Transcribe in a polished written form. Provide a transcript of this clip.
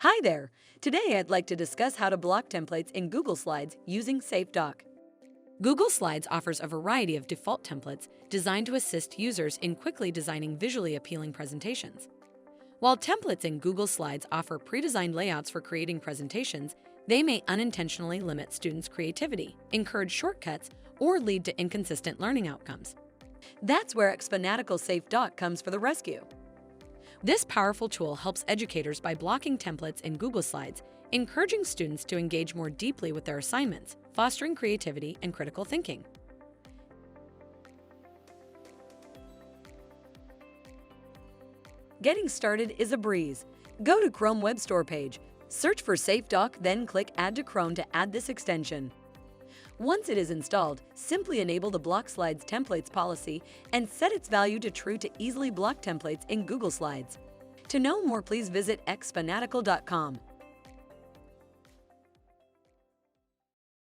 Hi there! Today I'd like to discuss how to block templates in Google Slides using SafeDoc. Google Slides offers a variety of default templates designed to assist users in quickly designing visually appealing presentations. While templates in Google Slides offer pre-designed layouts for creating presentations, they may unintentionally limit students' creativity, encourage shortcuts, or lead to inconsistent learning outcomes. That's where xFanatical SafeDoc comes for the rescue. This powerful tool helps educators by blocking templates in Google Slides, encouraging students to engage more deeply with their assignments, fostering creativity and critical thinking. Getting started is a breeze. Go to Chrome Web Store page, search for SafeDoc, then click Add to Chrome to add this extension. Once it is installed, simply enable the Block Slides Templates policy and set its value to True to easily block templates in Google Slides. To know more, please visit xfanatical.com.